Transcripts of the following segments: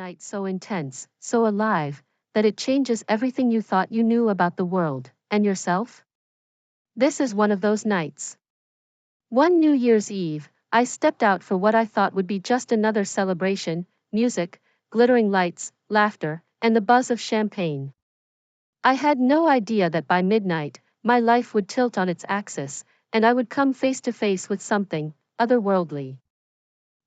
night so intense, so alive, that it changes everything you thought you knew about the world, and yourself? This is one of those nights. One New Year's Eve, I stepped out for what I thought would be just another celebration: music, glittering lights, laughter, and the buzz of champagne. I had no idea that by midnight, my life would tilt on its axis, and I would come face to face with something otherworldly.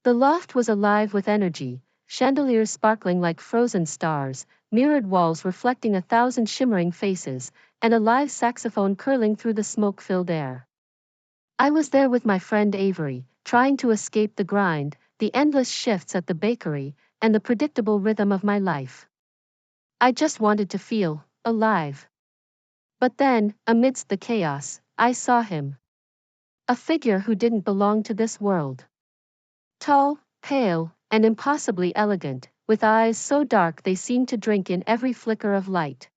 The loft was alive with energy, chandeliers sparkling like frozen stars, mirrored walls reflecting 1,000 shimmering faces, and a live saxophone curling through the smoke-filled air. I was there with my friend Avery, trying to escape the grind, the endless shifts at the bakery, and the predictable rhythm of my life. I just wanted to feel alive. But then, amidst the chaos, I saw him. A figure who didn't belong to this world. Tall, pale, and impossibly elegant, with eyes so dark they seemed to drink in every flicker of light.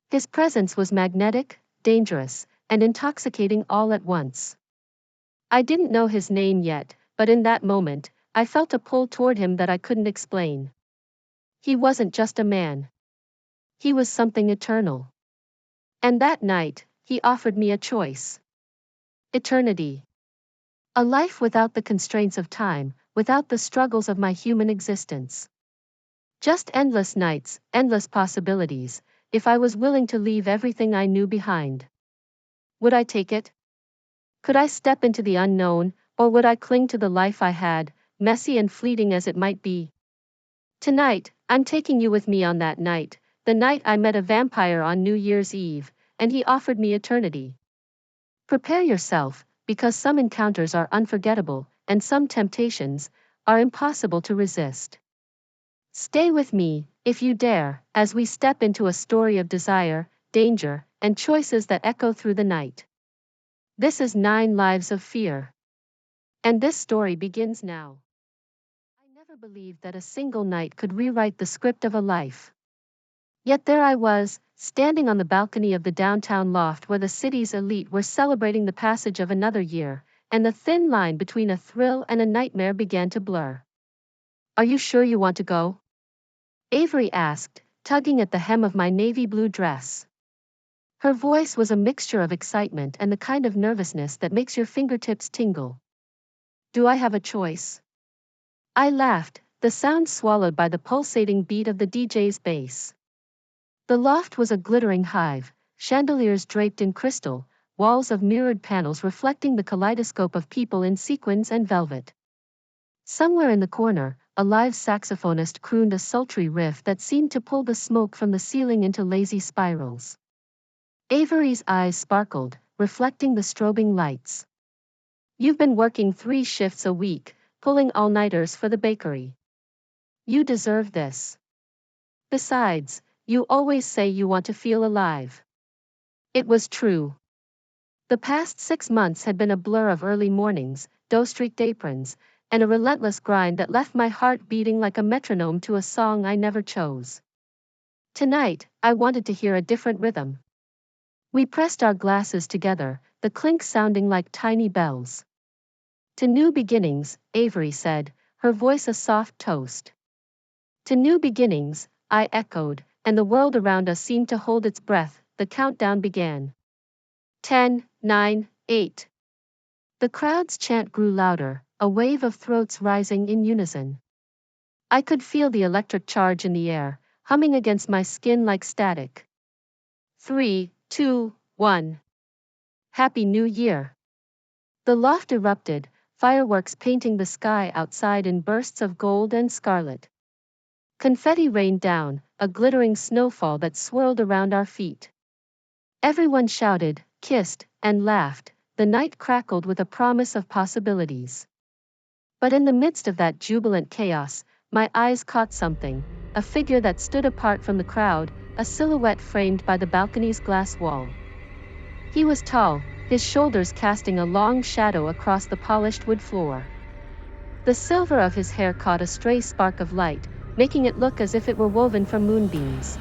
His presence was magnetic, dangerous, and intoxicating all at once. I didn't know his name yet, but in that moment, I felt a pull toward him that I couldn't explain. He wasn't just a man. He was something eternal. And that night, he offered me a choice. Eternity. A life without the constraints of time, without the struggles of my human existence. Just endless nights, endless possibilities, if I was willing to leave everything I knew behind. Would I take it? Could I step into the unknown, or would I cling to the life I had, messy and fleeting as it might be? Tonight, I'm taking you with me on that night, the night I met a vampire on New Year's Eve, and he offered me eternity. Prepare yourself, because some encounters are unforgettable, and some temptations are impossible to resist. Stay with me, if you dare, as we step into a story of desire, danger, and choices that echo through the night. This is 9 Lives of Fear. And this story begins now. I never believed that a single night could rewrite the script of a life. Yet there I was, standing on the balcony of the downtown loft where the city's elite were celebrating the passage of another year, and the thin line between a thrill and a nightmare began to blur. Are you sure you want to go? Avery asked, tugging at the hem of my navy blue dress. Her voice was a mixture of excitement and the kind of nervousness that makes your fingertips tingle. Do I have a choice? I laughed, the sound swallowed by the pulsating beat of the DJ's bass. The loft was a glittering hive, chandeliers draped in crystal, walls of mirrored panels reflecting the kaleidoscope of people in sequins and velvet. Somewhere in the corner, a live saxophonist crooned a sultry riff that seemed to pull the smoke from the ceiling into lazy spirals. Avery's eyes sparkled, reflecting the strobing lights. You've been working 3 shifts a week, pulling all-nighters for the bakery. You deserve this. Besides, you always say you want to feel alive. It was true. The past 6 months had been a blur of early mornings, dough-streaked aprons, and a relentless grind that left my heart beating like a metronome to a song I never chose. Tonight, I wanted to hear a different rhythm. We pressed our glasses together, the clink sounding like tiny bells. To new beginnings, Avery said, her voice a soft toast. To new beginnings, I echoed, and the world around us seemed to hold its breath. The countdown began. 10, 9, 8. The crowd's chant grew louder, a wave of throats rising in unison. I could feel the electric charge in the air, humming against my skin like static. 3, 2, 1. Happy New Year. The loft erupted, fireworks painting the sky outside in bursts of gold and scarlet. Confetti rained down, a glittering snowfall that swirled around our feet. Everyone shouted, kissed, and laughed. The night crackled with a promise of possibilities. But in the midst of that jubilant chaos, my eyes caught something, a figure that stood apart from the crowd, a silhouette framed by the balcony's glass wall. He was tall, his shoulders casting a long shadow across the polished wood floor. The silver of his hair caught a stray spark of light, making it look as if it were woven from moonbeams.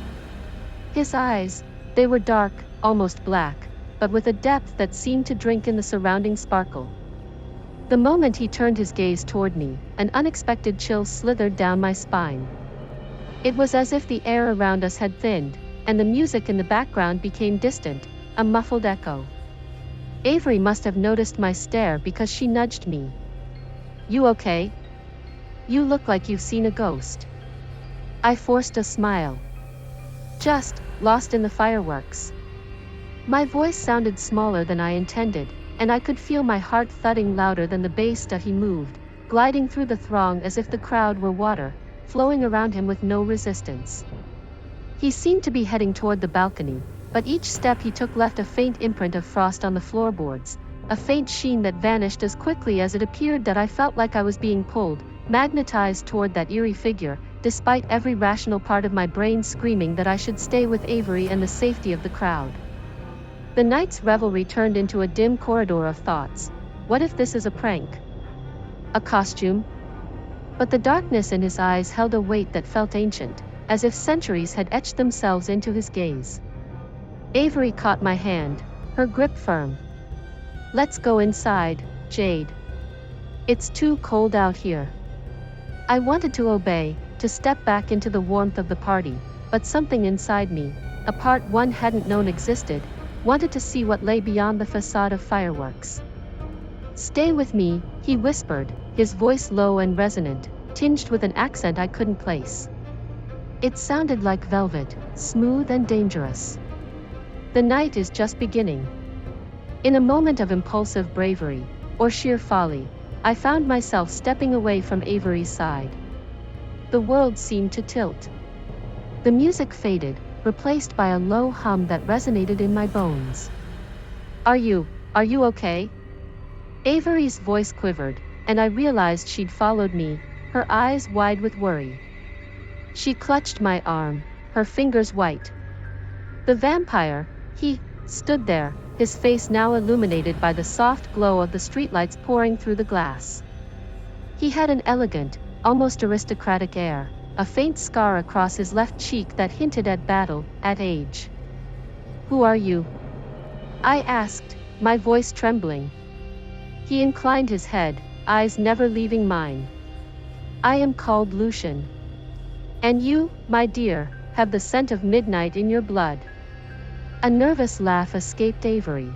His eyes, they were dark, almost black, but with a depth that seemed to drink in the surrounding sparkle. The moment he turned his gaze toward me, an unexpected chill slithered down my spine. It was as if the air around us had thinned, and the music in the background became distant, a muffled echo. Avery must have noticed my stare because she nudged me. "You okay? You look like you've seen a ghost." I forced a smile. "Just, lost in the fireworks." My voice sounded smaller than I intended, and I could feel my heart thudding louder than the bass that he moved, gliding through the throng as if the crowd were water, flowing around him with no resistance. He seemed to be heading toward the balcony, but each step he took left a faint imprint of frost on the floorboards, a faint sheen that vanished as quickly as it appeared. That I felt like I was being pulled, magnetized toward that eerie figure, despite every rational part of my brain screaming that I should stay with Avery and the safety of the crowd. The night's revelry turned into a dim corridor of thoughts. What if this is a prank? A costume? But the darkness in his eyes held a weight that felt ancient, as if centuries had etched themselves into his gaze. Avery caught my hand, her grip firm. "Let's go inside, Jade. It's too cold out here." I wanted to obey, to step back into the warmth of the party, but something inside me, a part one hadn't known existed, wanted to see what lay beyond the facade of fireworks. "Stay with me," he whispered, his voice low and resonant, tinged with an accent I couldn't place. It sounded like velvet, smooth and dangerous. "The night is just beginning." In a moment of impulsive bravery, or sheer folly, I found myself stepping away from Avery's side. The world seemed to tilt. The music faded, replaced by a low hum that resonated in my bones. Are you okay?" Avery's voice quivered, and I realized she'd followed me, her eyes wide with worry. She clutched my arm, her fingers white. The vampire, he stood there, his face now illuminated by the soft glow of the streetlights pouring through the glass. He had an elegant, almost aristocratic air, a faint scar across his left cheek that hinted at battle, at age. "Who are you?" I asked, my voice trembling. He inclined his head, eyes never leaving mine. "I am called Lucian. And you, my dear, have the scent of midnight in your blood." A nervous laugh escaped Avery.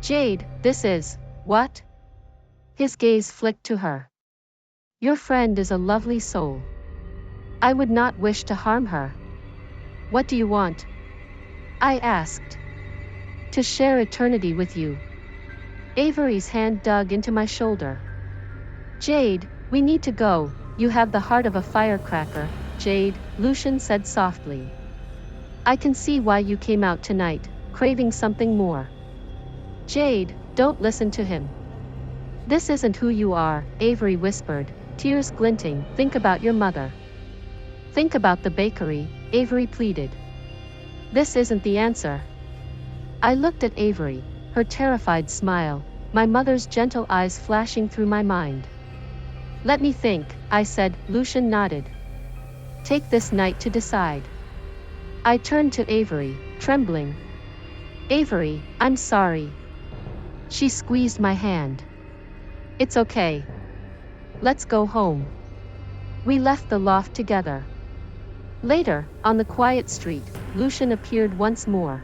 "Jade, this is, what?" His gaze flicked to her. "Your friend is a lovely soul. I would not wish to harm her." "What do you want?" I asked. "To share eternity with you." Avery's hand dug into my shoulder. "Jade, we need to go. You have the heart of a firecracker, Jade," Lucian said softly. "I can see why you came out tonight, craving something more." "Jade, don't listen to him. This isn't who you are," Avery whispered, tears glinting. "Think about your mother. Think about the bakery," Avery pleaded. "This isn't the answer." I looked at Avery, her terrified smile, my mother's gentle eyes flashing through my mind. "Let me think," I said. Lucian nodded. "Take this night to decide." I turned to Avery, trembling. "Avery, I'm sorry." She squeezed my hand. "It's okay. Let's go home." We left the loft together. Later, on the quiet street, Lucian appeared once more.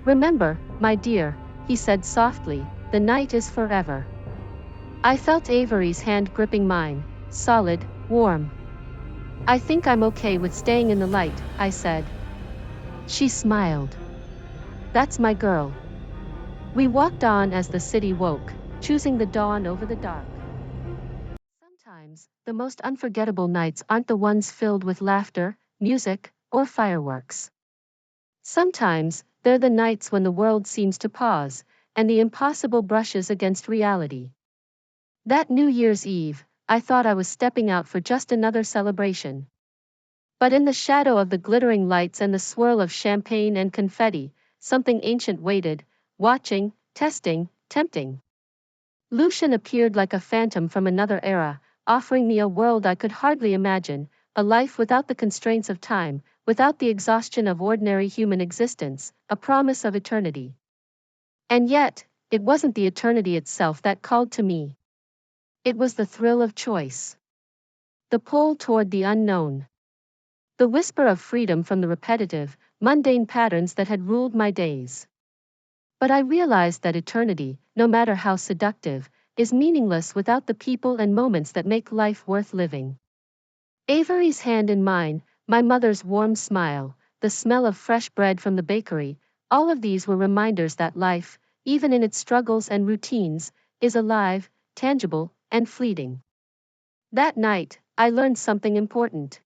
"Remember, my dear," he said softly, "the night is forever." I felt Avery's hand gripping mine, solid, warm. "I think I'm okay with staying in the light," I said. She smiled. "That's my girl." We walked on as the city woke, choosing the dawn over the dark. Sometimes, the most unforgettable nights aren't the ones filled with laughter, music, or fireworks. Sometimes, they're the nights when the world seems to pause, and the impossible brushes against reality. That New Year's Eve, I thought I was stepping out for just another celebration. But in the shadow of the glittering lights and the swirl of champagne and confetti, something ancient waited, watching, testing, tempting. Lucian appeared like a phantom from another era, offering me a world I could hardly imagine, a life without the constraints of time, without the exhaustion of ordinary human existence, a promise of eternity. And yet, it wasn't the eternity itself that called to me. It was the thrill of choice. The pull toward the unknown. The whisper of freedom from the repetitive, mundane patterns that had ruled my days. But I realized that eternity, no matter how seductive, is meaningless without the people and moments that make life worth living. Avery's hand in mine, my mother's warm smile, the smell of fresh bread from the bakery, all of these were reminders that life, even in its struggles and routines, is alive, tangible, and fleeting. That night, I learned something important.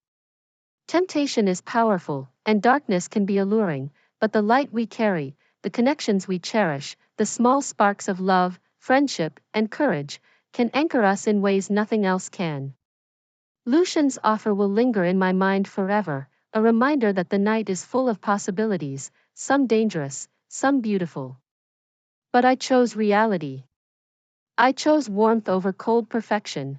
Temptation is powerful, and darkness can be alluring, but the light we carry, the connections we cherish, the small sparks of love, friendship, and courage, can anchor us in ways nothing else can. Lucian's offer will linger in my mind forever, a reminder that the night is full of possibilities, some dangerous, some beautiful. But I chose reality. I chose warmth over cold perfection.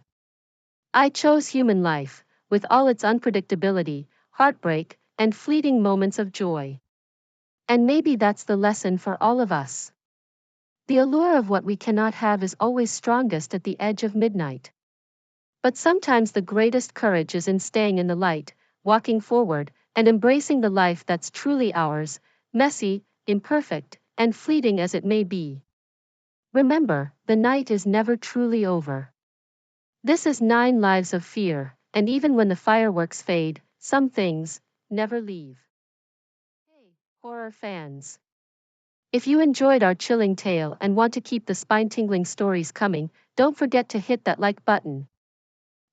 I chose human life, with all its unpredictability, heartbreak, and fleeting moments of joy. And maybe that's the lesson for all of us. The allure of what we cannot have is always strongest at the edge of midnight. But sometimes the greatest courage is in staying in the light, walking forward, and embracing the life that's truly ours, messy, imperfect, and fleeting as it may be. Remember, the night is never truly over. This is 9 lives of fear, and even when the fireworks fade, some things never leave. Hey, horror fans. If you enjoyed our chilling tale and want to keep the spine-tingling stories coming, don't forget to hit that like button.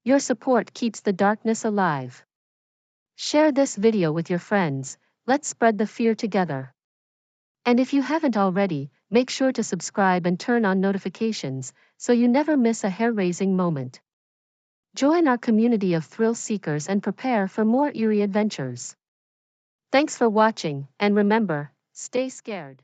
Your support keeps the darkness alive. Share this video with your friends, let's spread the fear together. And if you haven't already, make sure to subscribe and turn on notifications, so you never miss a hair-raising moment. Join our community of thrill seekers and prepare for more eerie adventures. Thanks for watching, and remember, stay scared.